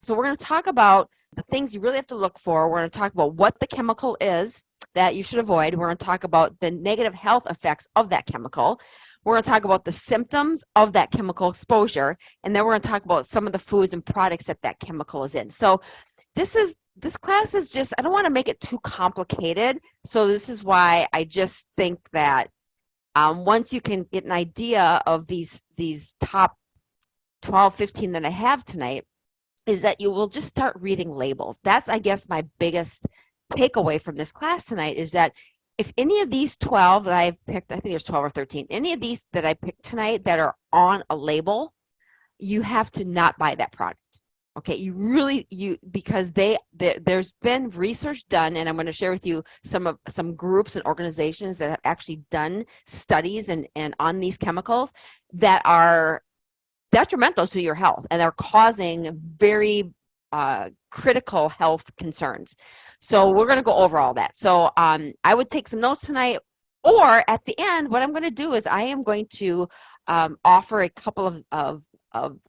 So we're going to talk about the things you really have to look for. We're going to talk about what the chemical is that you should avoid. We're going to talk about the negative health effects of that chemical. We're going to talk about the symptoms of that chemical exposure. And then we're going to talk about some of the foods and products that that chemical is in. So this class is just, I don't want to make it too complicated. So this is why I just think that once you can get an idea of these top 12, 15 that I have tonight, is that you will just start reading labels. That's, I guess, my biggest takeaway from this class tonight, is that if any of these 12 that I've picked, I think there's 12 or 13, any of these that I picked tonight that are on a label, you have to not buy that product. Okay, because there's been research done, and I'm going to share with you some groups and organizations that have actually done studies and on these chemicals that are detrimental to your health, and they're causing very critical health concerns. So we're going to go over all that. So I would take some notes tonight, or at the end, what I'm going to do is I am going to offer a couple of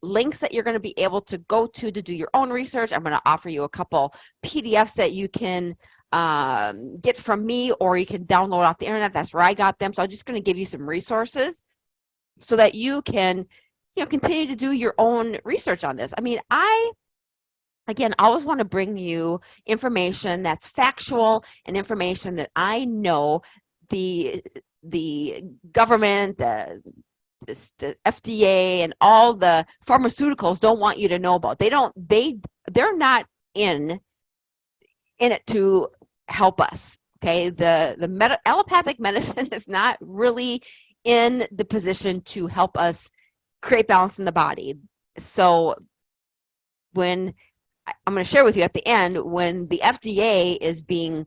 links that you're going to be able to go to do your own research. I'm going to offer you a couple PDFs that you can get from me, or you can download off the internet. That's where I got them. So I'm just going to give you some resources so that you can continue to do your own research on this. I mean, again, always want to bring you information that's factual and information that I know the government, the FDA, and all the pharmaceuticals don't want you to know about. They're not in it to help us. Okay, the allopathic medicine is not really in the position to help us create balance in the body. So when I'm going to share with you at the end, when the FDA is being,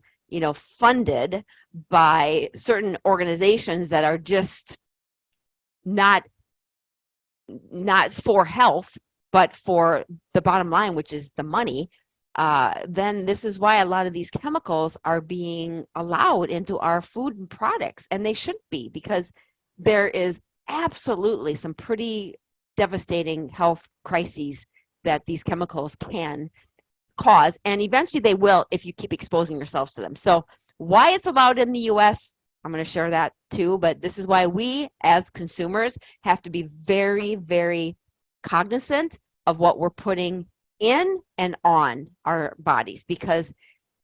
funded by certain organizations that are just not for health, but for the bottom line, which is the money, then this is why a lot of these chemicals are being allowed into our food and products, and they shouldn't be, because there is absolutely some pretty devastating health crises that these chemicals can cause, and eventually they will if you keep exposing yourselves to them. So why it's allowed in the US, I'm going to share that too, but this is why we as consumers have to be very, very cognizant of what we're putting in and on our bodies, because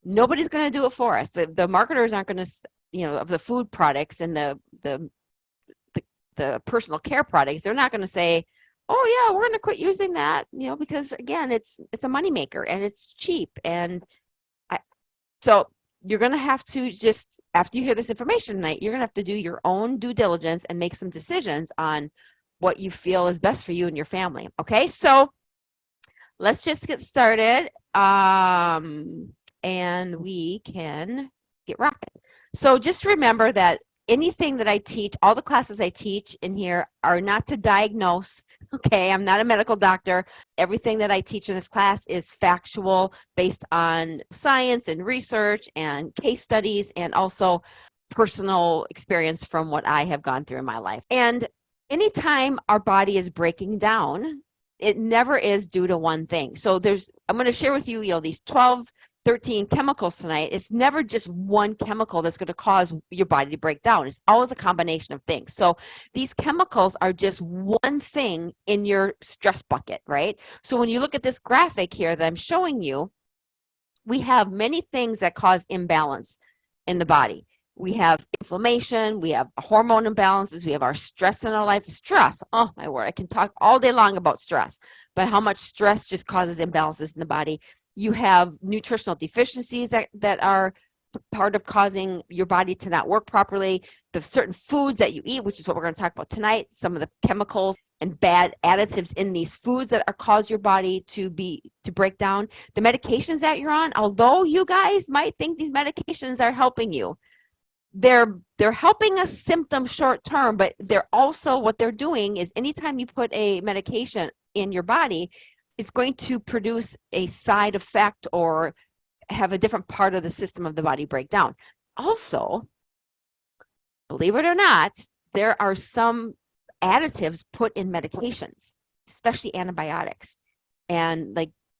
nobody's going to do it for us. The marketers aren't going to, of the food products and the personal care products, they're not going to say, oh yeah, we're going to quit using that, because again, it's a moneymaker and it's cheap. And so you're going to have to just, after you hear this information tonight, you're going to have to do your own due diligence and make some decisions on what you feel is best for you and your family. Okay, so let's just get started, and we can get rocking. So just remember that anything that I teach, all the classes I teach in here are not to diagnose. Okay, I'm not a medical doctor. Everything that I teach in this class is factual, based on science and research and case studies, and also personal experience from what I have gone through in my life. And anytime our body is breaking down, it never is due to one thing. So I'm going to share with you, these 12, 13 chemicals tonight. It's never just one chemical that's going to cause your body to break down. It's always a combination of things. So these chemicals are just one thing in your stress bucket, right? So when you look at this graphic here that I'm showing you, we have many things that cause imbalance in the body. We have inflammation, we have hormone imbalances, we have our stress in our life. Stress, oh my word, I can talk all day long about stress, but how much stress just causes imbalances in the body. You have nutritional deficiencies that are part of causing your body to not work properly. The certain foods that you eat, which is what we're going to talk about tonight, some of the chemicals and bad additives in these foods that cause your body to break down. The medications that you're on, although you guys might think these medications are helping you, they're helping us symptoms short term, but they're also, what they're doing is, anytime you put a medication in your body, it's going to produce a side effect or have a different part of the system of the body break down. Also, believe it or not, there are some additives put in medications, especially antibiotics. And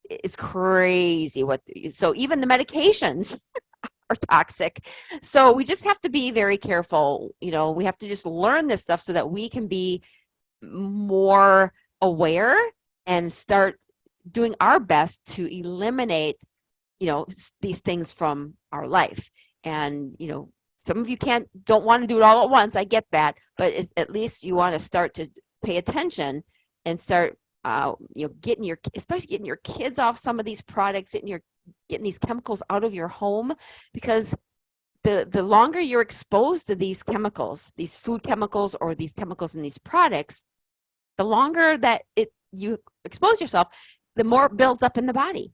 it's crazy so even the medications are toxic. So we just have to be very careful. We have to just learn this stuff so that we can be more aware and start doing our best to eliminate, these things from our life. And, some of you don't want to do it all at once. I get that, but at least you want to start to pay attention and start, especially getting your kids off some of these products, getting these chemicals out of your home, because the longer you're exposed to these chemicals, these food chemicals or these chemicals in these products, the longer that you expose yourself, the more it builds up in the body.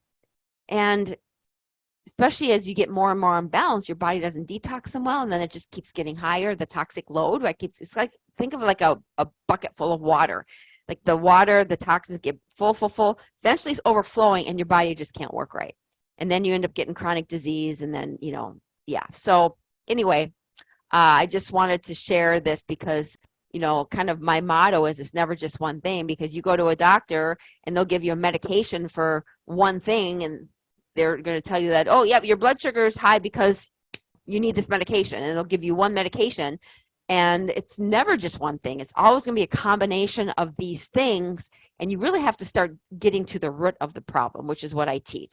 And especially as you get more and more unbalanced, your body doesn't detox them well, and then it just keeps getting higher, the toxic load, right? It's like, think of it like a bucket full of water. Like the water, the toxins get full, eventually it's overflowing and your body just can't work right. And then you end up getting chronic disease, and then, yeah. So anyway, I just wanted to share this because, kind of my motto is it's never just one thing, because you go to a doctor and they'll give you a medication for one thing, and they're going to tell you that, oh, yeah, your blood sugar is high because you need this medication, and they'll give you one medication. And it's never just one thing. It's always going to be a combination of these things, and you really have to start getting to the root of the problem, which is what I teach.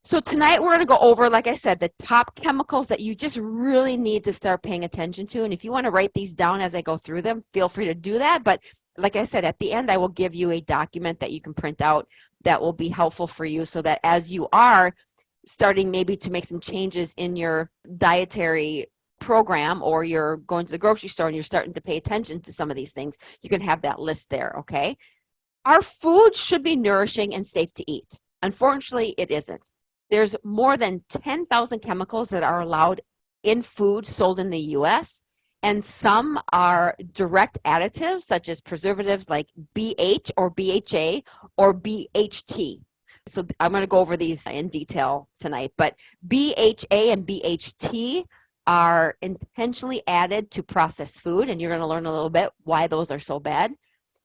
So tonight we're going to go over, like I said, the top chemicals that you just really need to start paying attention to. And if you want to write these down as I go through them, feel free to do that. But like I said, at the end, I will give you a document that you can print out that will be helpful for you, so that as you are starting maybe to make some changes in your dietary program, or you're going to the grocery store and you're starting to pay attention to some of these things, you can have that list there, okay? Our food should be nourishing and safe to eat. Unfortunately, it isn't. There's more than 10,000 chemicals that are allowed in food sold in the U.S., and some are direct additives, such as preservatives like BH or BHA or BHT. So I'm going to go over these in detail tonight, but BHA and BHT are intentionally added to processed food, and you're going to learn a little bit why those are so bad.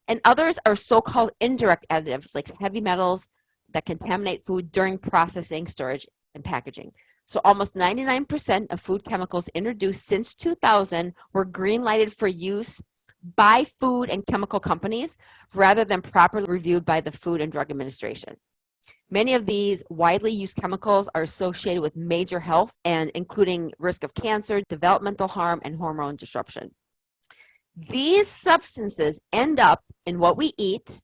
And others are so-called indirect additives, like heavy metals that contaminate food during processing, storage, and packaging. So almost 99% of food chemicals introduced since 2000 were green-lighted for use by food and chemical companies rather than properly reviewed by the Food and Drug Administration. Many of these widely used chemicals are associated with major health, and including risk of cancer, developmental harm, and hormone disruption. These substances end up in what we eat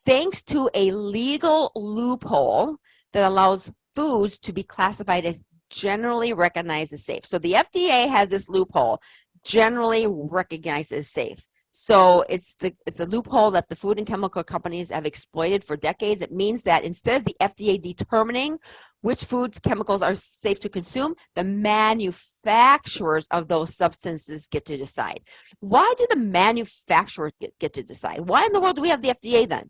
thanks to a legal loophole that allows foods to be classified as generally recognized as safe. So the FDA has this loophole, generally recognized as safe. So it's a loophole that the food and chemical companies have exploited for decades. It means that instead of the FDA determining which foods chemicals are safe to consume, the manufacturers of those substances get to decide. Why do the manufacturers get to decide? Why in the world do we have the FDA then?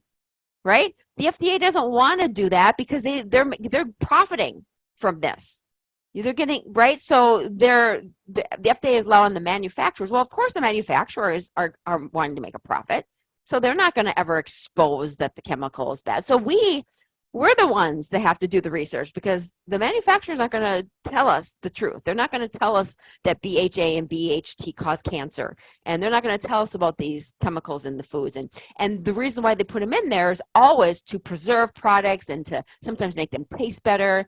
Right? The FDA doesn't want to do that because they're profiting from this. They're getting, right? So the FDA is allowing the manufacturers. Well, of course, the manufacturers are wanting to make a profit. So they're not going to ever expose that the chemical is bad. So we're the ones that have to do the research, because the manufacturers aren't going to tell us the truth. They're not going to tell us that BHA and BHT cause cancer. And they're not going to tell us about these chemicals in the foods. And the reason why they put them in there is always to preserve products and to sometimes make them taste better.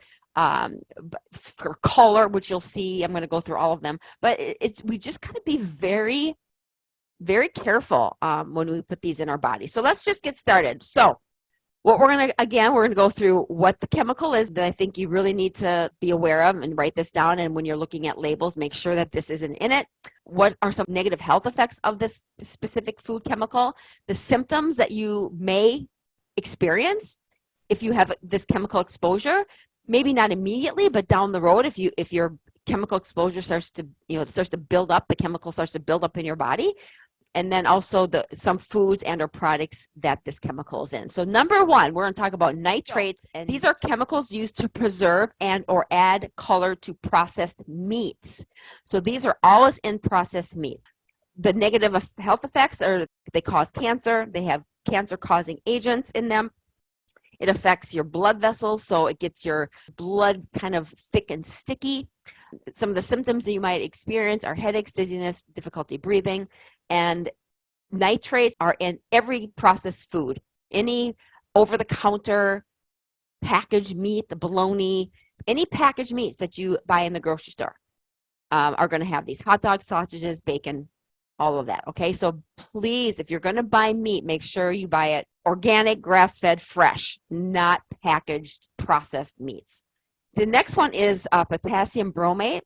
For color, which you'll see, I'm going to go through all of them, but we just got to be very, very careful when we put these in our body. So let's just get started. So what we're going to go through what the chemical is that I think you really need to be aware of, and write this down. And when you're looking at labels, make sure that this isn't in it. What are some negative health effects of this specific food chemical? The symptoms that you may experience if you have this chemical exposure. Maybe not immediately, but down the road, if your chemical exposure starts to build up, the chemical starts to build up in your body. And then also some foods and or products that this chemical is in. So number one, we're going to talk about nitrates. And these are chemicals used to preserve and or add color to processed meats. So these are always in processed meat. The negative health effects are they cause cancer. They have cancer-causing agents in them. It affects your blood vessels, so it gets your blood kind of thick and sticky. Some of the symptoms that you might experience are headaches, dizziness, difficulty breathing, and nitrates are in every processed food. Any over-the-counter packaged meat, the bologna, any packaged meats that you buy in the grocery store are going to have these hot dogs, sausages, bacon, all of that. Okay, so please, if you're going to buy meat, make sure you buy it organic, grass-fed, fresh, not packaged, processed meats. The next one is potassium bromate,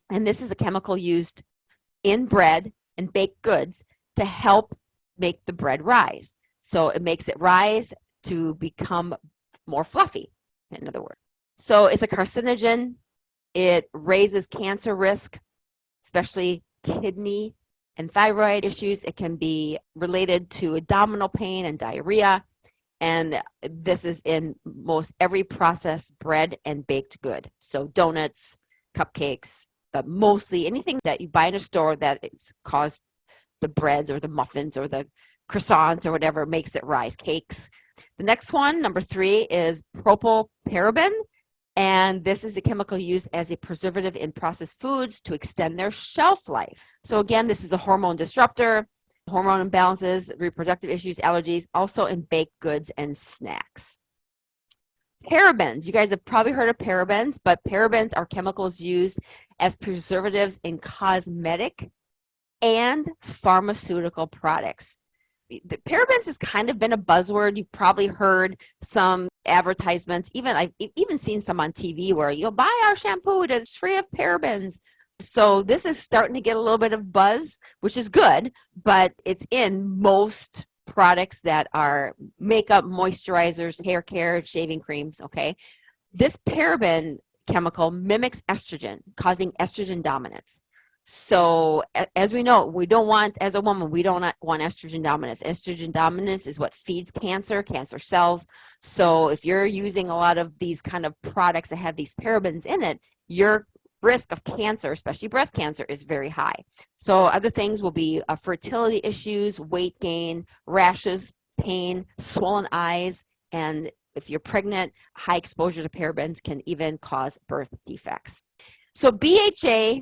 and this is a chemical used in bread and baked goods to help make the bread rise. So it makes it rise to become more fluffy, in other words. So it's a carcinogen. It raises cancer risk, especially kidney and thyroid issues. It can be related to abdominal pain and diarrhea. And this is in most every processed bread and baked good. So donuts, cupcakes, but mostly anything that you buy in a store that is caused the breads or the muffins or the croissants or whatever makes it rise, cakes. The next one, number 3, is propylparaben. And this is a chemical used as a preservative in processed foods to extend their shelf life. So again, this is a hormone disruptor, hormone imbalances, reproductive issues, allergies, also in baked goods and snacks. Parabens. You guys have probably heard of parabens, but parabens are chemicals used as preservatives in cosmetic and pharmaceutical products. The parabens has kind of been a buzzword. You've probably heard some advertisements. I've even seen some on TV where you'll buy our shampoo, it's free of parabens. So this is starting to get a little bit of buzz, which is good, but it's in most products that are makeup, moisturizers, hair care, shaving creams, okay? This paraben chemical mimics estrogen, causing estrogen dominance. So as we know, we don't want, as a woman, we don't want estrogen dominance. Estrogen dominance is what feeds cancer cells. So if you're using a lot of these kind of products that have these parabens in it, your risk of cancer, especially breast cancer, is very high. So other things will be fertility issues, weight gain, rashes, pain, swollen eyes, and if you're pregnant, high exposure to parabens can even cause birth defects. So BHA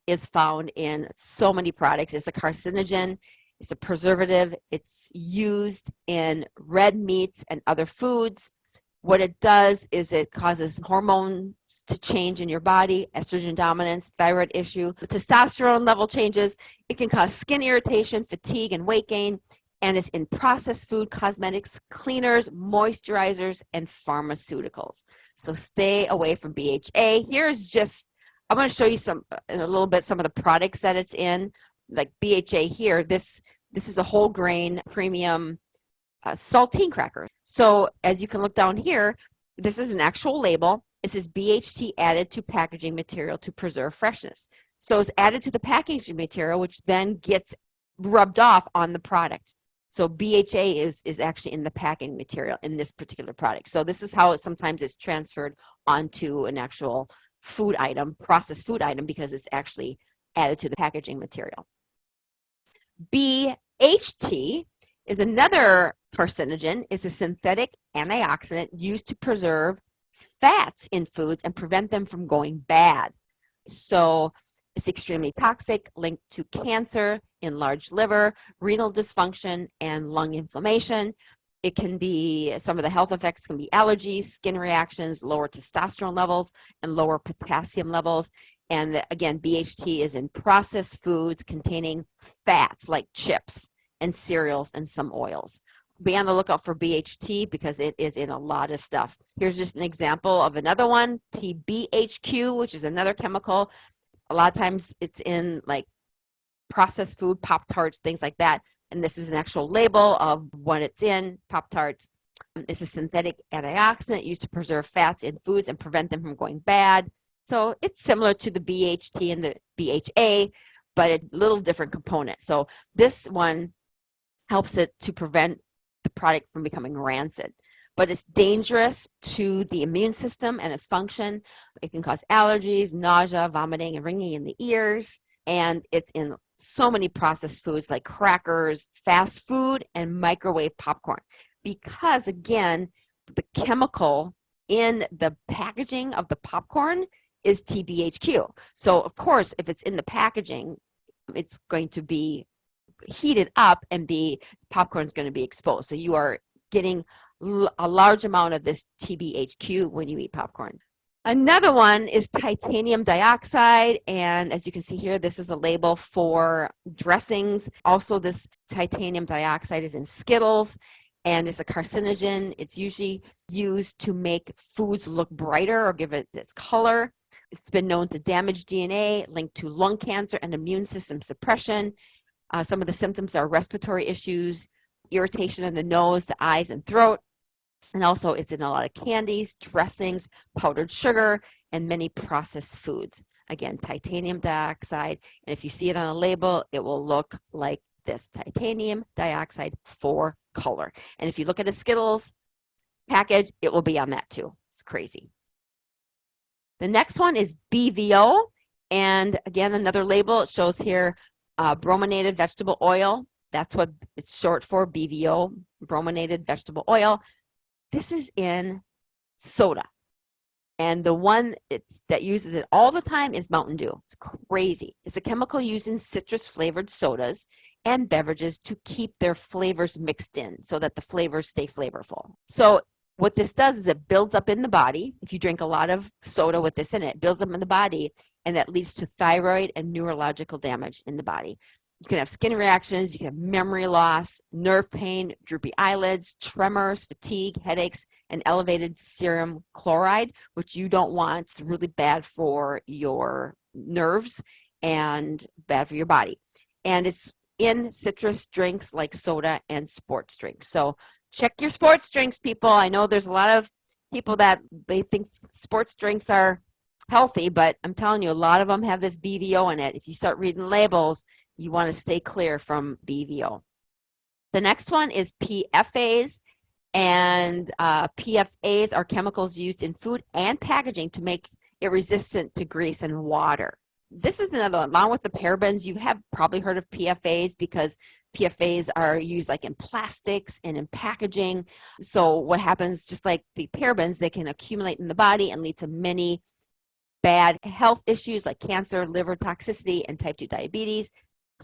is found in so many products. It's a carcinogen, it's a preservative, it's used in red meats and other foods. What it does is it causes hormones to change in your body, estrogen dominance, thyroid issue, testosterone level changes. It can cause skin irritation, fatigue, and weight gain. And it's in processed food, cosmetics, cleaners, moisturizers, and pharmaceuticals. So stay away from BHA. Here's just, I'm going to show you in a little bit some of the products that it's in. Like BHA here, this is a whole grain premium saltine cracker. So as you can look down here, this is an actual label. It says BHT added to packaging material to preserve freshness. So it's added to the packaging material, which then gets rubbed off on the product. So BHA is actually in the packaging material in this particular product. So this is how it sometimes is transferred onto an actual food item, processed food item, because it's actually added to the packaging material. BHT is another carcinogen. It's a synthetic antioxidant used to preserve fats in foods and prevent them from going bad. So it's extremely toxic, linked to cancer, enlarged liver, renal dysfunction, and lung inflammation. It can be, some of the health effects can be allergies, skin reactions, lower testosterone levels, and lower potassium levels. And again, BHT is in processed foods containing fats like chips and cereals and some oils. Be on the lookout for BHT because it is in a lot of stuff. Here's just an example of another one, TBHQ, which is another chemical. A lot of times it's in like processed food, Pop-Tarts, things like that. And this is an actual label of what it's in, Pop-Tarts. It's a synthetic antioxidant used to preserve fats in foods and prevent them from going bad. So it's similar to the BHT and the BHA, but a little different component. So this one helps it to prevent the product from becoming rancid. But it's dangerous to the immune system and its function. It can cause allergies, nausea, vomiting, and ringing in the ears. And it's in so many processed foods like crackers, fast food, and microwave popcorn. Because again, the chemical in the packaging of the popcorn is TBHQ. So of course, if it's in the packaging, it's going to be heated up and the popcorn is going to be exposed. So you are getting a large amount of this TBHQ when you eat popcorn. Another one is titanium dioxide, and as you can see here, this is a label for dressings. Also, this titanium dioxide is in Skittles, and it's a carcinogen. It's usually used to make foods look brighter or give it its color. It's been known to damage DNA, linked to lung cancer and immune system suppression. Some of the symptoms are respiratory issues, irritation in the nose, the eyes, and throat. And also it's in a lot of candies, dressings, powdered sugar, and many processed foods. Again, titanium dioxide. And if you see it on a label, it will look like this, titanium dioxide for color. And if you look at a Skittles package, it will be on that too. It's crazy. The next one is BVO. And again, another label, it shows here brominated vegetable oil. That's what it's short for, BVO, brominated vegetable oil. This is in soda. And the one that uses it all the time is Mountain Dew. It's crazy. It's a chemical used in citrus flavored sodas and beverages to keep their flavors mixed in so that the flavors stay flavorful. So what this does is it builds up in the body. If you drink a lot of soda with this in it, it builds up in the body, and that leads to thyroid and neurological damage in the body. You can have skin reactions, you can have memory loss, nerve pain, droopy eyelids, tremors, fatigue, headaches, and elevated serum chloride, which you don't want. It's really bad for your nerves and bad for your body. And it's in citrus drinks like soda and sports drinks. So check your sports drinks, people. I know there's a lot of people that they think sports drinks are healthy, but I'm telling you, a lot of them have this BVO in it. If you start reading labels, you want to stay clear from BVO. The next one is PFAs, and PFAs are chemicals used in food and packaging to make it resistant to grease and water. This is another one. Along with the parabens, you have probably heard of PFAs because PFAs are used like in plastics and in packaging. So what happens, just like the parabens, they can accumulate in the body and lead to many bad health issues like cancer, liver toxicity, and type 2 diabetes.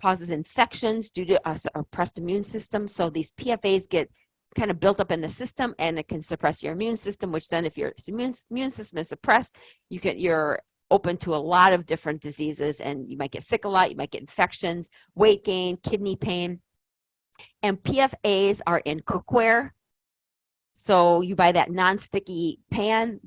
Causes infections due to a suppressed immune system. So these PFAs get kind of built up in the system, and it can suppress your immune system, which then if your immune system is suppressed, you're open to a lot of different diseases, and you might get sick a lot, you might get infections, weight gain, kidney pain. And PFAs are in cookware. So you buy that non-sticky pan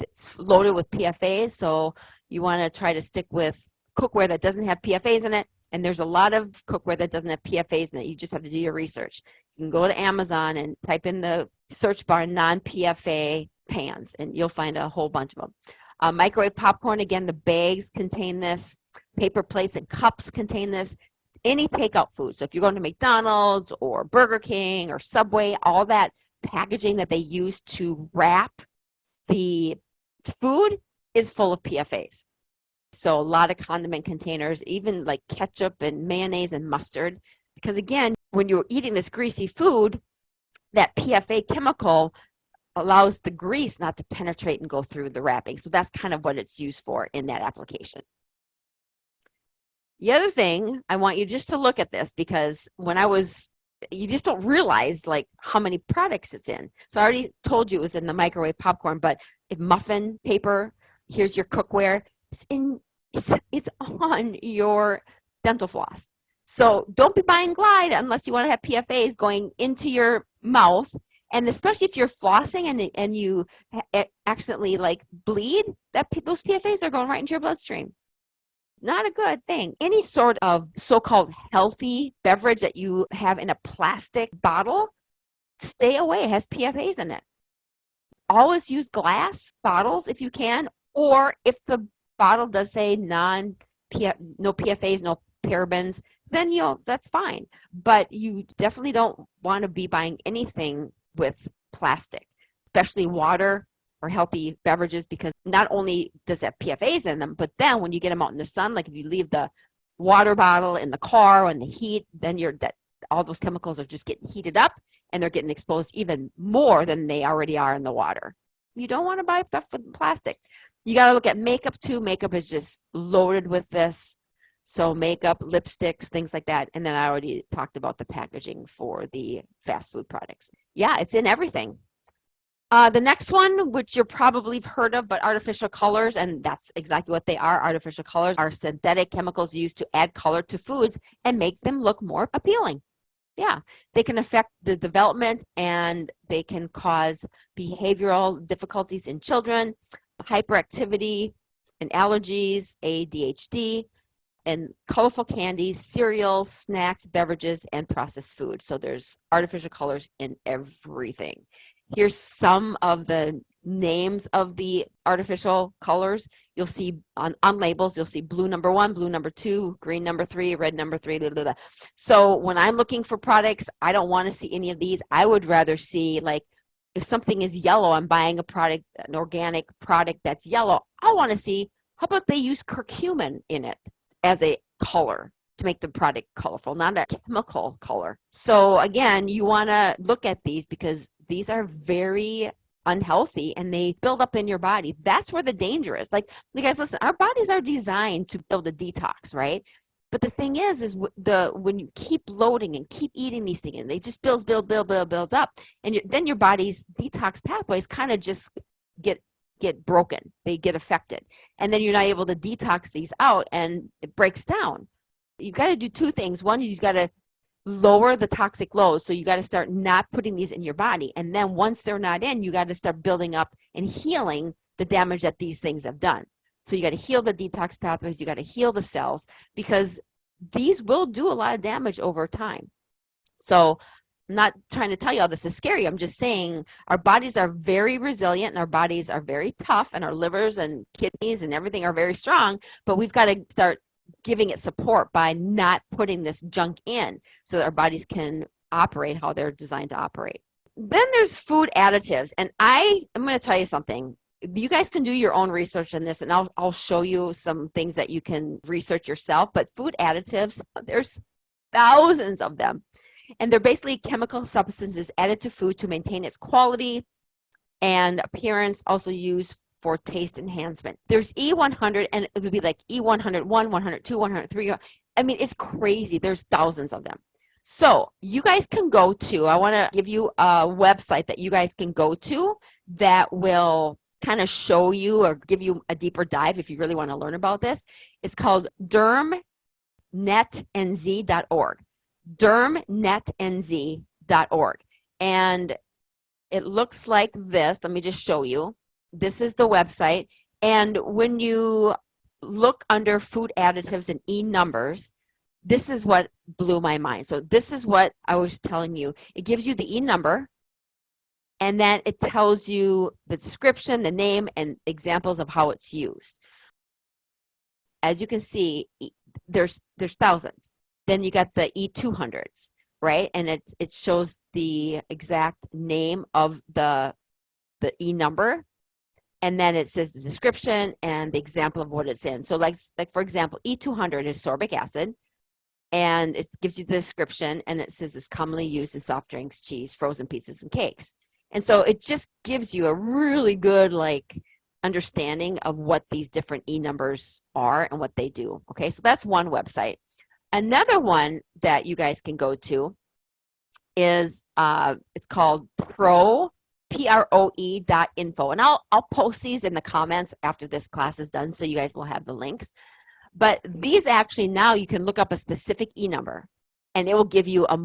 that's loaded with PFAs. So you want to try to stick with cookware that doesn't have PFAs in it. And there's a lot of cookware that doesn't have PFAs in it. You just have to do your research. You can go to Amazon and type in the search bar non-PFA pans, and you'll find a whole bunch of them. Microwave popcorn, again, the bags contain this. Paper plates and cups contain this. Any takeout food. So if you're going to McDonald's or Burger King or Subway, all that packaging that they use to wrap the food is full of PFAs. So a lot of condiment containers, even like ketchup and mayonnaise and mustard, because again, when you're eating this greasy food, that PFA chemical allows the grease not to penetrate and go through the wrapping. So that's kind of what it's used for in that application. The other thing, I want you just to look at this, because you just don't realize like how many products it's in. So I already told you it was in the microwave popcorn, but if muffin paper, here's your cookware, it's on your dental floss. So don't be buying Glide unless you want to have PFAs going into your mouth. And especially if you're flossing and you accidentally like bleed, those PFAs are going right into your bloodstream. Not a good thing. Any sort of so-called healthy beverage that you have in a plastic bottle, stay away. It has PFAs in it. Always use glass bottles if you can, or if the bottle does say no PFAs, no parabens, then that's fine. But you definitely don't want to be buying anything with plastic, especially water or healthy beverages, because not only does it have PFAs in them, but then when you get them out in the sun, like if you leave the water bottle in the car or in the heat, then all those chemicals are just getting heated up and they're getting exposed even more than they already are in the water. You don't want to buy stuff with plastic. You got to look at makeup too. Makeup is just loaded with this. So makeup, lipsticks, things like that. And then I already talked about the packaging for the fast food products. Yeah, it's in everything. The next one, which you're probably heard of, but artificial colors, and that's exactly what they are. Artificial colors are synthetic chemicals used to add color to foods and make them look more appealing. Yeah, they can affect the development and they can cause behavioral difficulties in children, hyperactivity and allergies, ADHD, and colorful candies, cereals, snacks, beverages, and processed food. So there's artificial colors in everything. Here's some of the names of the artificial colors. You'll see on labels, you'll see blue number 1, blue number 2, green number 3, red number 3, blah, blah, blah. So when I'm looking for products, I don't want to see any of these. I would rather see, like, if something is yellow, I'm buying a product, an organic product that's yellow, I want to see, how about they use curcumin in it as a color to make the product colorful, not a chemical color. So again, you want to look at these because these are very unhealthy and they build up in your body. That's where the danger is. Like, you guys, listen, our bodies are designed to build a detox, right? But the thing is when you keep loading and keep eating these things, and they just build up, and then your body's detox pathways kind of just get broken. They get affected, and then you're not able to detox these out, and it breaks down. You've got to do two things. One, you've got to lower the toxic load. So you got to start not putting these in your body. And then once they're not in, you got to start building up and healing the damage that these things have done. So you got to heal the detox pathways. You got to heal the cells, because these will do a lot of damage over time. So I'm not trying to tell you all this is scary. I'm just saying our bodies are very resilient and our bodies are very tough, and our livers and kidneys and everything are very strong, but we've got to start giving it support by not putting this junk in so that our bodies can operate how they're designed to operate. Then there's food additives. And I'm going to tell you something. You guys can do your own research on this, and I'll show you some things that you can research yourself. But food additives, there's thousands of them. And they're basically chemical substances added to food to maintain its quality and appearance, also used for taste enhancement. There's E100, and it would be like E101, 102, 103. I mean, it's crazy. There's thousands of them. So you guys can go to, I want to give you a website that you guys can go to that will kind of show you or give you a deeper dive if you really want to learn about this. It's called dermnetnz.org. dermnetnz.org. And it looks like this. Let me just show you. This is the website. And when you look under food additives and E-numbers, this is what blew my mind. So this is what I was telling you. It gives you the E-number, and then it tells you the description, the name, and examples of how it's used. As you can see, there's thousands. Then you got the E200s, right? And it shows the exact name of the E-number. And then it says the description and the example of what it's in. So like for example, E200 is sorbic acid, and it gives you the description, and it says it's commonly used in soft drinks, cheese, frozen pizzas, and cakes. And so it just gives you a really good understanding of what these different E-numbers are and what they do. Okay, so that's one website. Another one that you guys can go to is it's called proe.info, and I'll post these in the comments after this class is done, so you guys will have the links. But these actually, now you can look up a specific E-number, and it will give you a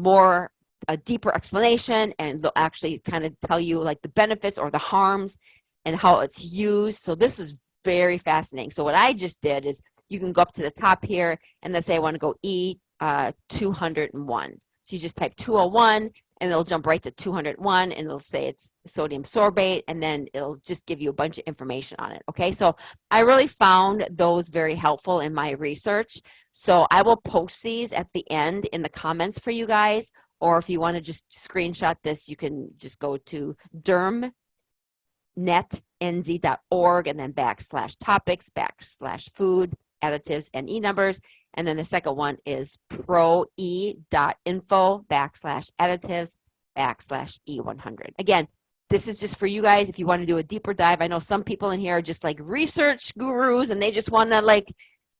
deeper explanation, and they'll actually kind of tell you like the benefits or the harms and how it's used. So this is very fascinating. So what I just did is, you can go up to the top here, and let's say I want to go E201. So you just type 201, and it'll jump right to 201, and it'll say it's sodium sorbate, and then it'll just give you a bunch of information on it. Okay, so I really found those very helpful in my research. So I will post these at the end in the comments for you guys, or if you want to just screenshot this, you can just go to dermnetnz.org and then /topics/food additives and E-numbers, And then the second one is proe.info/additives/E100. Again, this is just for you guys if you want to do a deeper dive. I know some people in here are just like research gurus and they just want to like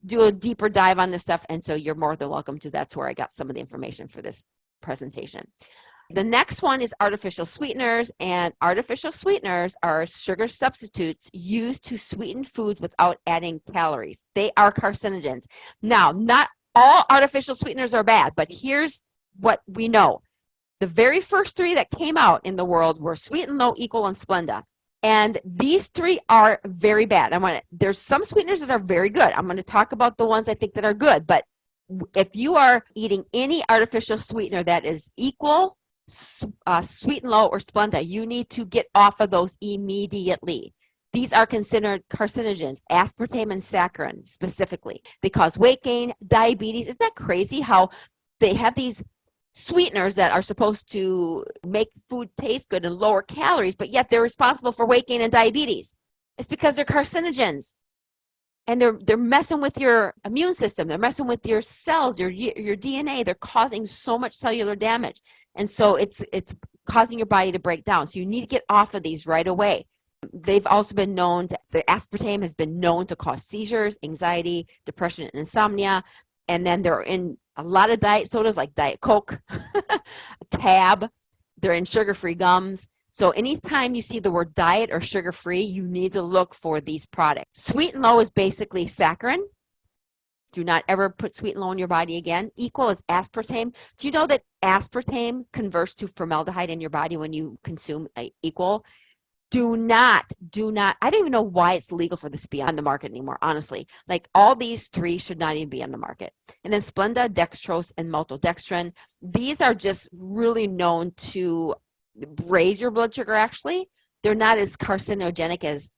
do a deeper dive on this stuff. And so you're more than welcome to. That's where I got some of the information for this presentation. The next one is artificial sweeteners, and artificial sweeteners are sugar substitutes used to sweeten foods without adding calories. They are carcinogens. Now, not all artificial sweeteners are bad, but here's what we know. The very first three that came out in the world were Sweet and Low, Equal, and Splenda. And these three are very bad. There's some sweeteners that are very good. I'm going to talk about the ones I think that are good, but if you are eating any artificial sweetener that is Equal, Sweet and Low, or Splenda, you need to get off of those immediately. These are considered carcinogens, aspartame and saccharin specifically. They cause weight gain, diabetes. Isn't that crazy how they have these sweeteners that are supposed to make food taste good and lower calories, but yet they're responsible for weight gain and diabetes? It's because they're carcinogens. And they're messing with your immune system. They're messing with your cells, your DNA. They're causing so much cellular damage. And so it's causing your body to break down. So you need to get off of these right away. They've also been known the aspartame has been known to cause seizures, anxiety, depression, and insomnia. And then they're in a lot of diet sodas like Diet Coke, Tab. They're in sugar-free gums. So anytime you see the word diet or sugar-free, you need to look for these products. Sweet and Low is basically saccharin. Do not ever put Sweet and Low in your body again. Equal is aspartame. Do you know that aspartame converts to formaldehyde in your body when you consume Equal? Do not, I don't even know why it's legal for this to be on the market anymore, honestly. Like all these three should not even be on the market. And then Splenda, dextrose, and maltodextrin. These are just really known to raise your blood sugar actually. They're not as carcinogenic as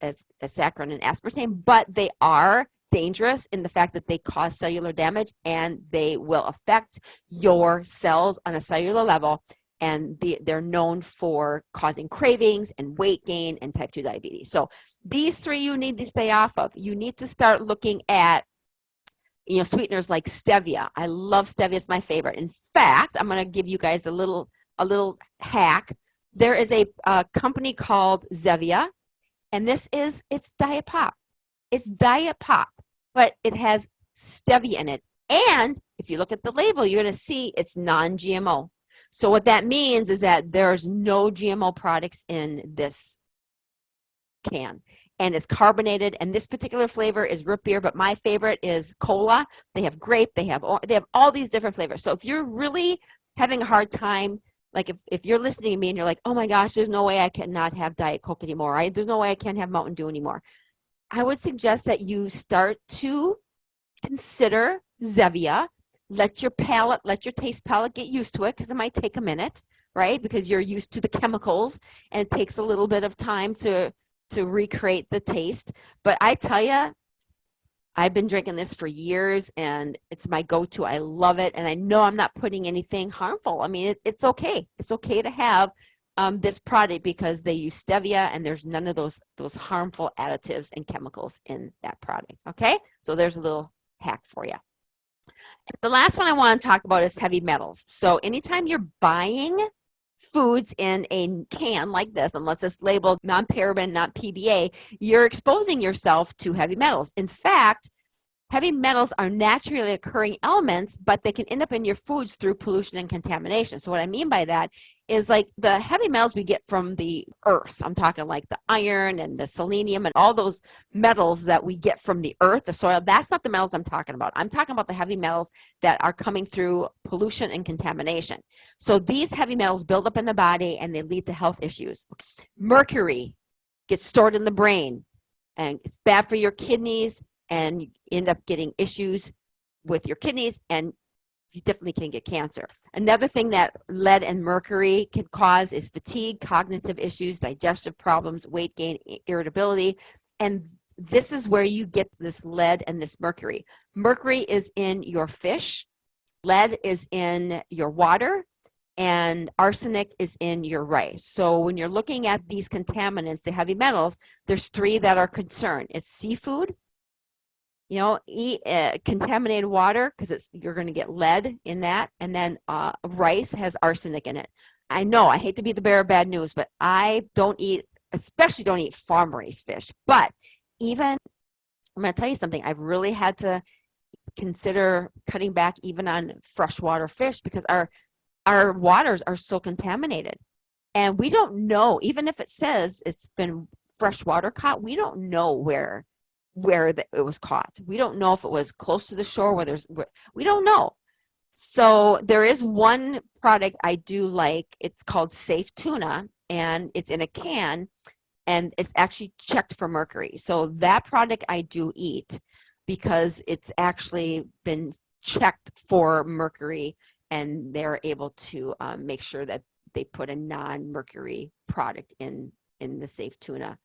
saccharin and aspartame, but they are dangerous in the fact that they cause cellular damage and they will affect your cells on a cellular level. And they're known for causing cravings and weight gain and type 2 diabetes. So these three you need to stay off of. You need to start looking at sweeteners like stevia. I love stevia. It's my favorite. In fact, I'm going to give you guys a little hack. There is a company called Zevia, and it's Diet Pop. It's Diet Pop, but it has stevia in it. And if you look at the label, you're going to see it's non-GMO. So what that means is that there's no GMO products in this can. And it's carbonated, and this particular flavor is root beer, but my favorite is cola. They have grape, they have all these different flavors. So if you're really having a hard time, like if you're listening to me and you're like, oh my gosh, there's no way I cannot have Diet Coke anymore. There's no way I can't have Mountain Dew anymore. I would suggest that you start to consider Zevia. Let your taste palate get used to it, because it might take a minute, right? Because you're used to the chemicals and it takes a little bit of time to recreate the taste. But I tell you, I've been drinking this for years and it's my go-to. I love it. And I know I'm not putting anything harmful. I mean, it's okay. It's okay to have this product because they use stevia and there's none of those harmful additives and chemicals in that product. Okay. So there's a little hack for you. The last one I want to talk about is heavy metals. So anytime you're buying foods in a can like this, unless it's labeled non-paraben, not PBA, you're exposing yourself to heavy metals. In fact, heavy metals are naturally occurring elements, but they can end up in your foods through pollution and contamination. So what I mean by that is like the heavy metals we get from the earth. I'm talking like the iron and the selenium and all those metals that we get from the earth, the soil. That's not the metals I'm talking about. I'm talking about the heavy metals that are coming through pollution and contamination. So these heavy metals build up in the body and they lead to health issues. Mercury gets stored in the brain and it's bad for your kidneys, and you end up getting issues with your kidneys, and you definitely can get cancer. Another thing that lead and mercury can cause is fatigue, cognitive issues, digestive problems, weight gain, irritability, and this is where you get this lead and this mercury. Mercury is in your fish, lead is in your water, and arsenic is in your rice. So when you're looking at these contaminants, the heavy metals, there's three that are concerned. It's seafood, Eat contaminated water because you're going to get lead in that. And then rice has arsenic in it. I know I hate to be the bearer of bad news, but I especially don't eat farm raised fish. But even, I'm going to tell you something, I've really had to consider cutting back even on freshwater fish because our waters are so contaminated. And we don't know, even if it says it's been freshwater caught, we don't know where it was caught. We don't know if it was close to the shore we don't know. So there is one product I do like. It's called Safe Tuna, and it's in a can, and it's actually checked for mercury. So that product I do eat because it's actually been checked for mercury, and they're able to make sure that they put a non-mercury product in the Safe Tuna.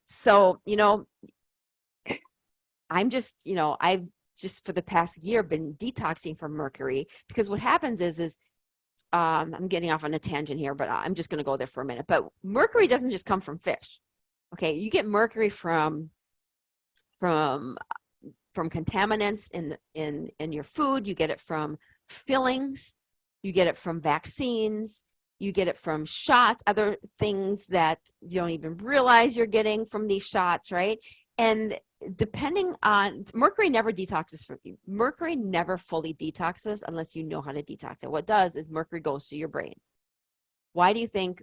So, I've just for the past year been detoxing from mercury because what happens is I'm getting off on a tangent here, but I'm just going to go there for a minute. But mercury doesn't just come from fish. Okay, you get mercury from contaminants in your food. You get it from fillings. You get it from vaccines. You get it from shots, other things that you don't even realize you're getting from these shots, right? And depending on, mercury never detoxes from you. Mercury never fully detoxes unless you know how to detox it. What it does is mercury goes to your brain. Why do you think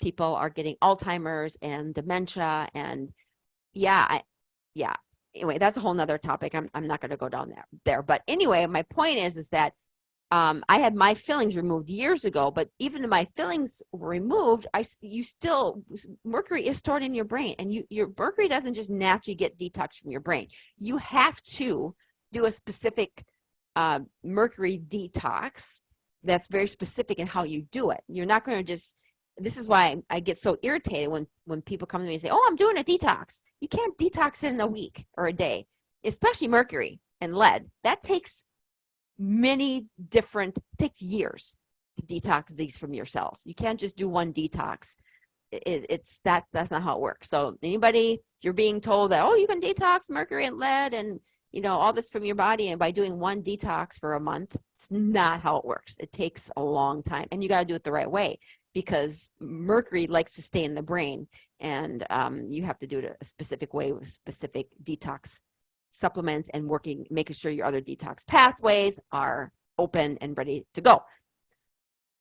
people are getting Alzheimer's and dementia? And yeah. Anyway, that's a whole nother topic. I'm not going to go down there. But anyway, my point is that I had my fillings removed years ago, but even if my fillings were removed, mercury is stored in your brain, and your mercury doesn't just naturally get detoxed from your brain. You have to do a specific mercury detox that's very specific in how you do it. You're not going to just, this is why I get so irritated when people come to me and say, oh, I'm doing a detox. You can't detox in a week or a day, especially mercury and lead. That takes takes years to detox these from your cells. You can't just do one detox. That's not how it works. So anybody, you're being told that, oh, you can detox mercury and lead and all this from your body, and by doing one detox for a month, it's not how it works. It takes a long time, and you got to do it the right way because mercury likes to stay in the brain, and you have to do it a specific way with specific detox supplements and making sure your other detox pathways are open and ready to go.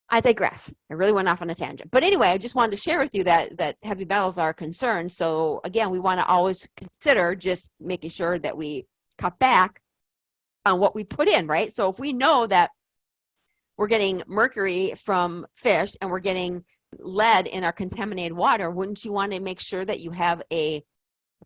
I digress. I really went off on a tangent. But anyway, I just wanted to share with you that heavy metals are a concern. So again, we want to always consider just making sure that we cut back on what we put in, right? So if we know that we're getting mercury from fish and we're getting lead in our contaminated water, wouldn't you want to make sure that you have a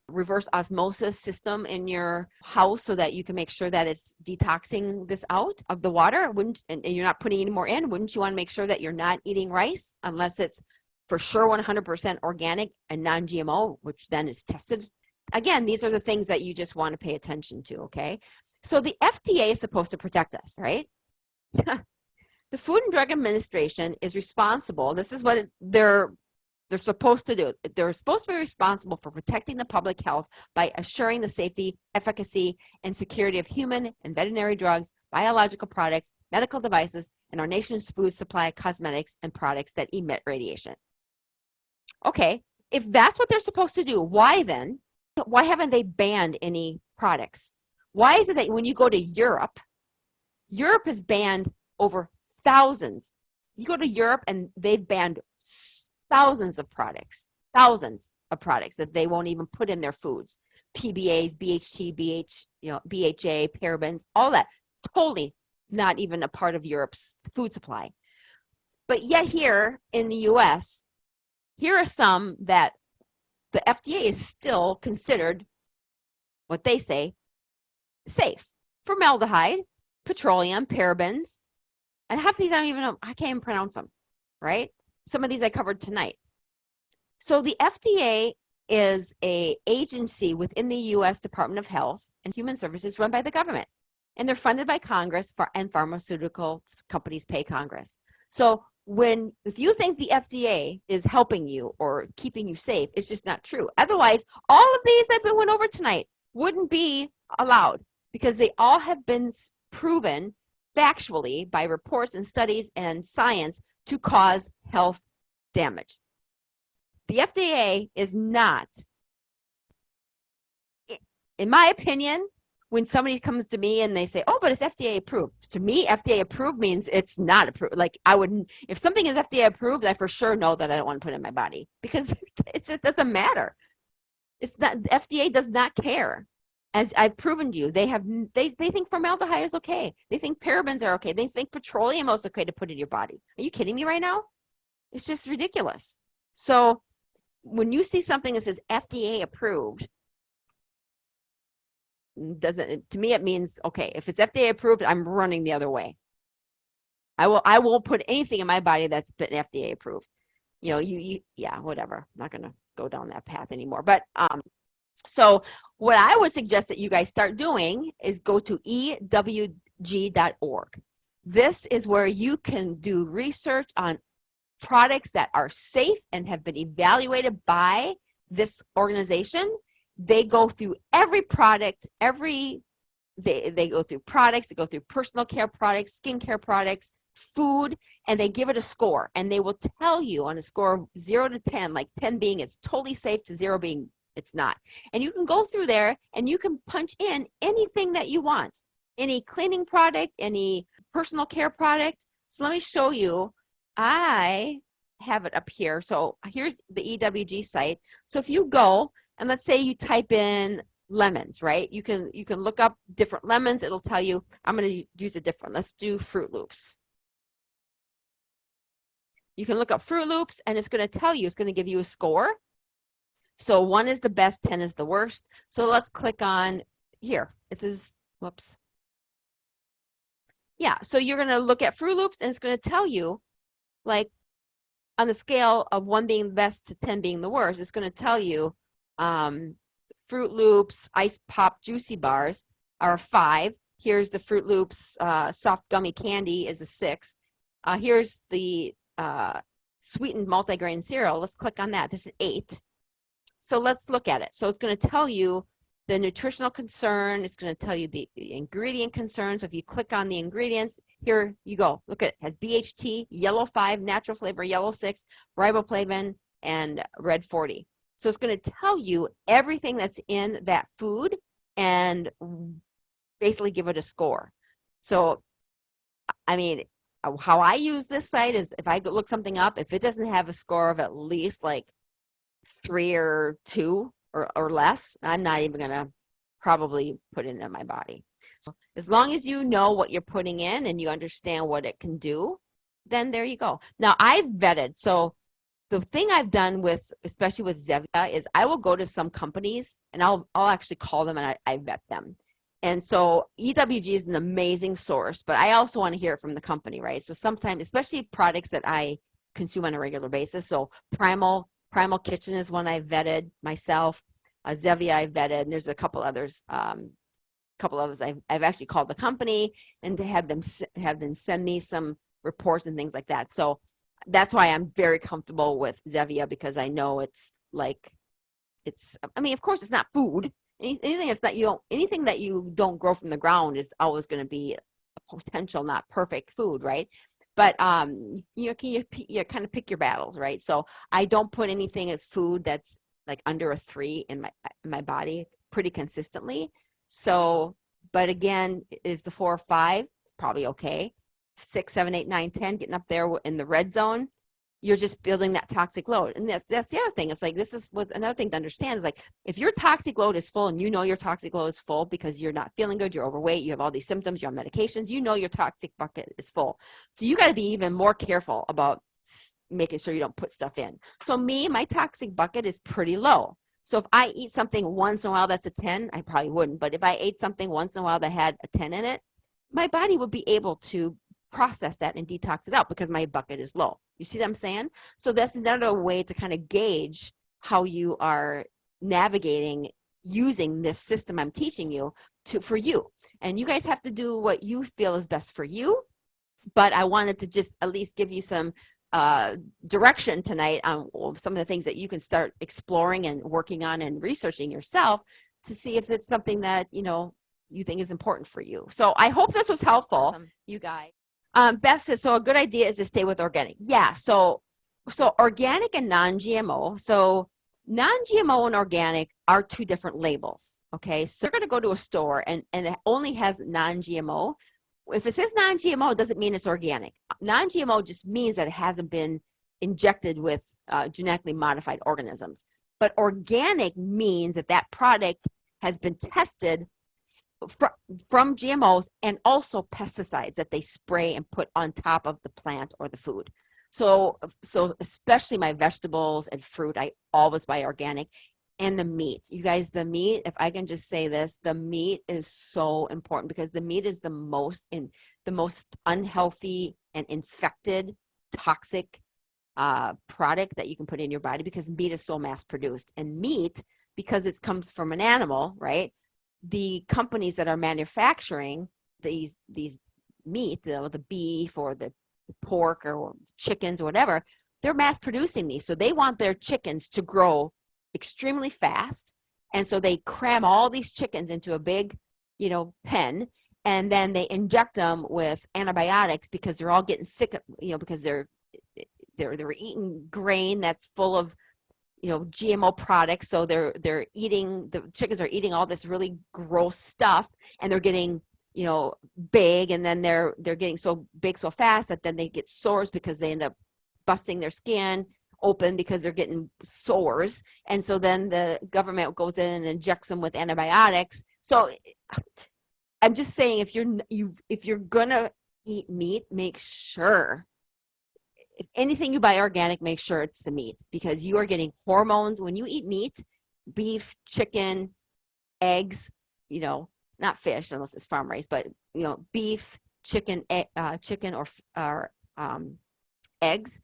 reverse osmosis system in your house so that you can make sure that it's detoxing this out of the water? And you're not putting any more in? Wouldn't you want to make sure that you're not eating rice unless it's for sure 100% organic and non-GMO, which then is tested? Again, these are the things that you just want to pay attention to, okay? So the FDA is supposed to protect us, right? The Food and Drug Administration is responsible. This is what they're supposed to do. They're supposed to be responsible for protecting the public health by assuring the safety, efficacy, and security of human and veterinary drugs, biological products, medical devices, and our nation's food supply, cosmetics, and products that emit radiation. Okay, if that's what they're supposed to do, why haven't they banned any products? Why is it that when you go to Europe has banned over thousands. You go to Europe and they've banned thousands of products that they won't even put in their foods. PBAs, BHT, BHA, parabens, all that. Totally not even a part of Europe's food supply. But yet here in the US, here are some that the FDA is still considered, what they say, safe. Formaldehyde, petroleum, parabens, and half of these I can't even pronounce them, right? Some of these I covered tonight. So the FDA is an agency within the U.S. Department of Health and Human Services run by the government, and they're funded by Congress and pharmaceutical companies pay Congress. So if you think the FDA is helping you or keeping you safe, it's just not true. Otherwise, all of these I've been went over tonight wouldn't be allowed because they all have been proven factually by reports and studies and science to cause health damage. The FDA is not, in my opinion, when somebody comes to me and they say, oh, but it's FDA approved. To me, FDA approved means it's not approved. Like I wouldn't, if something is FDA approved, I for sure know that I don't want to put it in my body because it doesn't matter. It's not, FDA does not care. As I've proven to you, they think formaldehyde is okay. They think parabens are okay. They think petroleum is okay to put in your body. Are you kidding me right now? It's just ridiculous. So when you see something that says FDA approved, to me it means okay, if it's FDA approved, I'm running the other way. I won't put anything in my body that's been FDA approved. You know, yeah, whatever. I'm not gonna go down that path anymore. But so what I would suggest that you guys start doing is go to ewg.org. This is where you can do research on products that are safe and have been evaluated by this organization. They go through every product, they go through products, they go through personal care products, skincare products, food, and they give it a score. And they will tell you on a score of 0 to 10, like 10 being it's totally safe to 0 being it's not. And you can go through there and you can punch in anything that you want, any cleaning product, any personal care product. So let me show you. I have it up here. So here's the EWG site. So if you go and let's say you type in lemons, right? You can look up different lemons. It'll tell you, I'm going to use a different. Let's do Fruit Loops. You can look up Fruit Loops and it's going to tell you, it's going to give you a score. So 1 is the best, 10 is the worst. So let's click on here. It says, whoops. Yeah, so you're going to look at Fruit Loops and it's going to tell you, like, on the scale of 1 being the best to 10 being the worst, it's going to tell you Fruit Loops Ice Pop Juicy Bars are 5. Here's the Fruit Loops Soft Gummy Candy is a 6. Here's the sweetened multigrain cereal. Let's click on that. This is 8. So let's look at it. So it's going to tell you the nutritional concern. It's going to tell you the ingredient concerns. So if you click on the ingredients, here you go. Look at it. It has BHT, yellow 5, natural flavor, yellow 6, riboflavin, and red 40. So it's going to tell you everything that's in that food and basically give it a score. So, I mean, how I use this site is if I look something up, if it doesn't have a score of at least like 3 or 2 or less, I'm not even going to probably put it in my body. So as long as you know what you're putting in and you understand what it can do, then there you go. Now I've vetted. So the thing I've done with, especially with Zevia, is I will go to some companies and I'll actually call them and I vet them. And so EWG is an amazing source, but I also want to hear it from the company, right? So sometimes, especially products that I consume on a regular basis. So Primal Kitchen is one I vetted myself. Zevia I vetted, and there's a couple others. I've actually called the company and to have them send me some reports and things like that. So that's why I'm very comfortable with Zevia, because I know it's like, I mean, of course it's not food. Anything that you don't grow from the ground is always going to be a potential not perfect food, right? But you kind of pick your battles, right? So I don't put anything as food that's like under a 3 in my body pretty consistently. So, but again, is the 4 or 5? It's probably okay. 6, 7, 8, 9, 10, getting up there in the red zone, you're just building that toxic load. And that's the other thing. It's like, this is what another thing to understand is like, if your toxic load is full and you know your toxic load is full because you're not feeling good, you're overweight, you have all these symptoms, you're on medications, you know your toxic bucket is full. So you got to be even more careful about making sure you don't put stuff in. So my toxic bucket is pretty low. So if I eat something once in a while that's a 10, I probably wouldn't. But if I ate something once in a while that had a 10 in it, my body would be able to process that and detox it out because my bucket is low. You see what I'm saying? So that's another way to kind of gauge how you are navigating using this system I'm teaching you for you. And you guys have to do what you feel is best for you. But I wanted to just at least give you some direction tonight on some of the things that you can start exploring and working on and researching yourself to see if it's something that, you think is important for you. So I hope this was helpful, you guys. Beth says, so a good idea is to stay with organic. Yeah, so organic and non-GMO. So non-GMO and organic are two different labels, okay? So you're going to go to a store and it only has non-GMO. If it says non-GMO, it doesn't mean it's organic. Non-GMO just means that it hasn't been injected with genetically modified organisms. But organic means that that product has been tested from GMOs and also pesticides that they spray and put on top of the plant or the food. So especially my vegetables and fruit, I always buy organic. And the meat, you guys, the meat, if I can just say this, the meat is so important because the meat is the most unhealthy and infected, toxic product that you can put in your body because meat is so mass produced. And meat, because it comes from an animal, right? The companies that are manufacturing these meat, the beef or the pork or chickens or whatever, they're mass producing these. So they want their chickens to grow extremely fast. And so they cram all these chickens into a big, pen, and then they inject them with antibiotics because they're all getting sick, because they're eating grain that's full of, GMO products. So the chickens are eating all this really gross stuff, and they're getting, big, and then they're getting so big so fast that then they get sores because they end up busting their skin open because they're getting sores. And so then the government goes in and injects them with antibiotics. So I'm just saying, if you're gonna eat meat, make sure, if anything you buy organic, make sure it's the meat, because you are getting hormones when you eat meat, beef, chicken, eggs, not fish unless it's farm raised, but beef, chicken or eggs.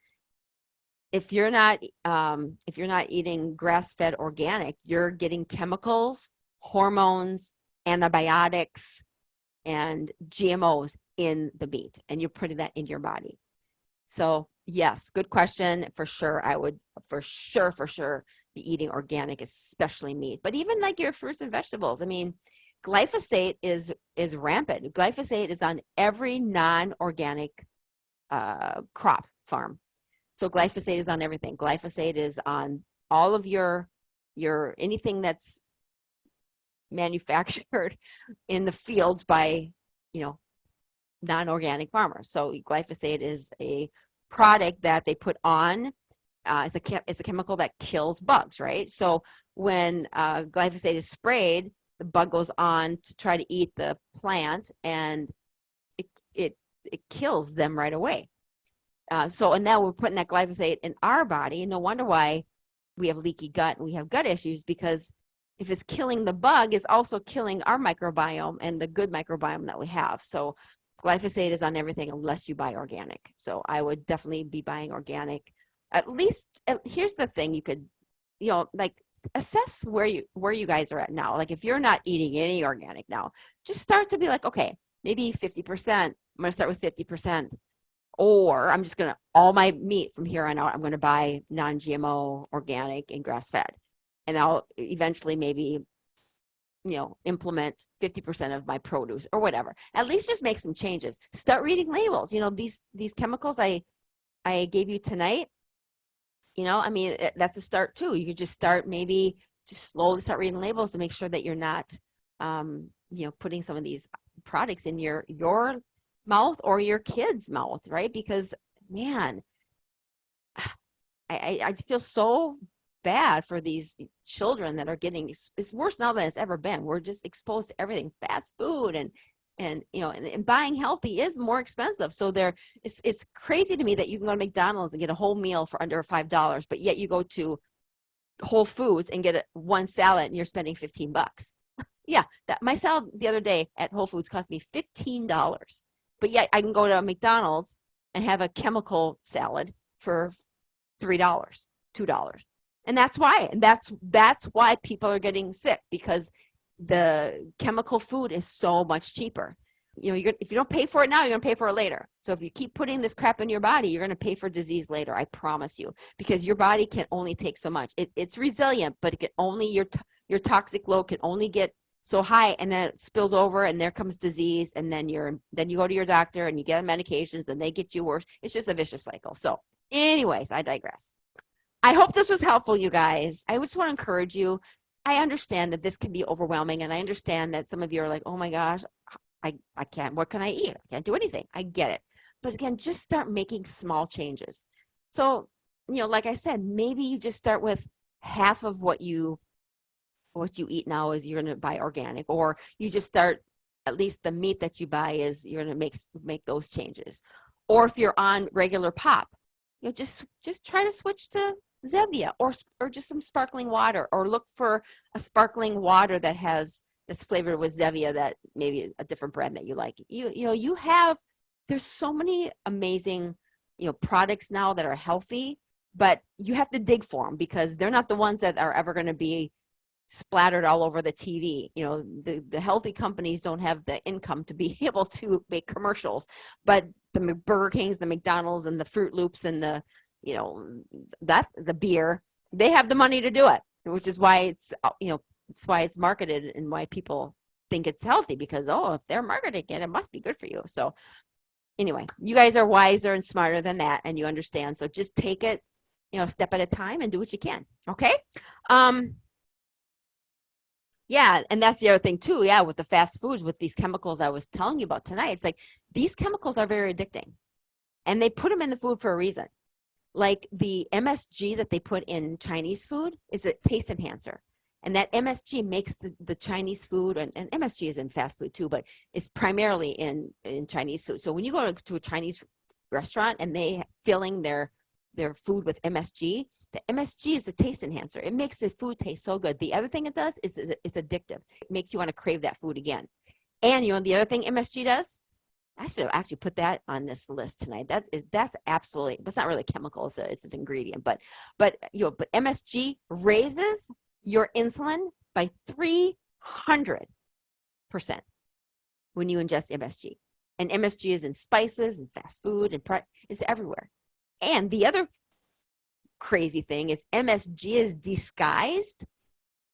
If you're not eating grass-fed organic, you're getting chemicals, hormones, antibiotics, and GMOs in the meat, and you're putting that in your body. So yes, good question. For sure, I would for sure be eating organic, especially meat. But even like your fruits and vegetables. I mean, glyphosate is rampant. Glyphosate is on every non-organic crop farm. So glyphosate is on everything. Glyphosate is on all of your anything that's manufactured in the fields by, non-organic farmers. So glyphosate is a product that they put on. It's a chemical that kills bugs, right? So when glyphosate is sprayed, the bug goes on to try to eat the plant, and it kills them right away. And now we're putting that glyphosate in our body, and no wonder why we have leaky gut and we have gut issues, because if it's killing the bug, it's also killing our microbiome and the good microbiome that we have. So glyphosate is on everything unless you buy organic. So I would definitely be buying organic. At least, here's the thing, you could, like assess where you guys are at now. Like if you're not eating any organic now, just start to be like, okay, maybe 50%. I'm going to start with 50%. Or I'm just going to, all my meat from here on out, I'm going to buy non-GMO, organic, and grass-fed. And I'll eventually maybe, implement 50% of my produce or whatever. At least just make some changes. Start reading labels. These chemicals I gave you tonight, that's a start too. You could just start, maybe just slowly start reading labels to make sure that you're not, putting some of these products in your mouth or your kid's mouth, right? Because man, I feel so bad for these children that are getting, it's worse now than it's ever been. We're just exposed to everything, fast food, and buying healthy is more expensive. So it's crazy to me that you can go to McDonald's and get a whole meal for under $5, but yet you go to Whole Foods and get one salad and you're spending $15. Yeah, my salad the other day at Whole Foods cost me $15. But yet I can go to McDonald's and have a chemical salad for $3, $2. And that's why. And that's why people are getting sick, because the chemical food is so much cheaper. If you don't pay for it now, you're going to pay for it later. So if you keep putting this crap in your body, you're going to pay for disease later. I promise you, because your body can only take so much. It's resilient, but it can only, your toxic load can only get so high, and then it spills over, and there comes disease, and then you go to your doctor and you get medications, and they get you worse. It's just a vicious cycle. So anyways, I digress. I hope this was helpful, you guys. I just want to encourage you. I understand that this can be overwhelming, and I understand that some of you are like, oh my gosh, I can't, what can I eat? I can't do anything. I get it. But again, just start making small changes. So, like I said, maybe you just start with half of what you eat now is you're going to buy organic, or you just start, at least the meat that you buy is you're going to make those changes. Or if you're on regular pop, just try to switch to Zevia or just some sparkling water, or look for a sparkling water that has this flavored with Zevia, that maybe a different brand that you like. There's so many amazing, products now that are healthy, but you have to dig for them, because they're not the ones that are ever going to be splattered all over the TV. The healthy companies don't have the income to be able to make commercials, but the Burger Kings, the McDonald's, and the Fruit Loops, and the beer, they have the money to do it, which is why it's why it's marketed, and why people think it's healthy, because if they're marketing it, it must be good for you. So anyway, you guys are wiser and smarter than that, and you understand. So just take it, a step at a time, and do what you can. Okay. Yeah, and that's the other thing too. Yeah, with the fast foods, with these chemicals I was telling you about tonight, it's like these chemicals are very addicting, and they put them in the food for a reason. Like the MSG that they put in Chinese food is a taste enhancer. And that MSG makes the Chinese food, and MSG is in fast food too, but it's primarily in Chinese food. So when you go to a Chinese restaurant and they filling their food with MSG, the MSG is a taste enhancer. It makes the food taste so good. The other thing it does is it's addictive. It makes you want to crave that food again. And the other thing MSG does, I should have actually put that on this list tonight. That's absolutely, but it's not really a chemical. It's an ingredient. But MSG raises your insulin by 300% when you ingest MSG. And MSG is in spices and fast food, and it's everywhere. And the other crazy thing is MSG is disguised.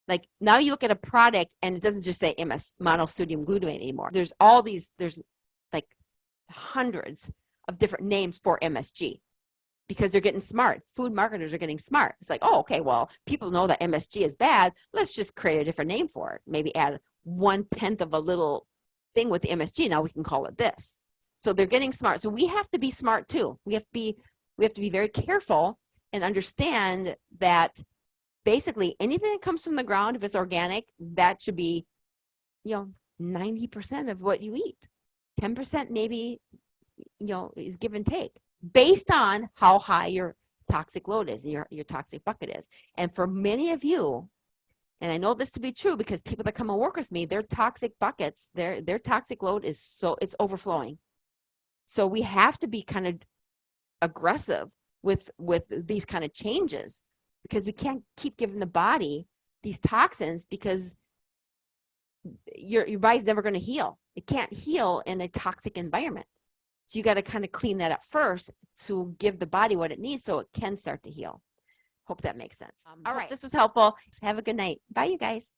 Like now you look at a product and it doesn't just say monosodium glutamate anymore. There's like hundreds of different names for MSG, because they're getting smart. Food marketers are getting smart. It's like, oh, okay, well, people know that MSG is bad. Let's just create a different name for it. Maybe add 1/10 of a little thing with the MSG. Now we can call it this. So they're getting smart. So we have to be smart too. We have to be very careful and understand that basically anything that comes from the ground, if it's organic, that should be, 90% of what you eat. 10% maybe, is give and take based on how high your toxic load is, your toxic bucket is. And for many of you, and I know this to be true because people that come and work with me, their toxic buckets, their toxic load is it's overflowing. So we have to be kind of aggressive with these kind of changes, because we can't keep giving the body these toxins, because your body's never going to heal. It can't heal in a toxic environment. So you got to kind of clean that up first to give the body what it needs so it can start to heal. Hope that makes sense. All right. This was helpful. Have a good night. Bye, you guys.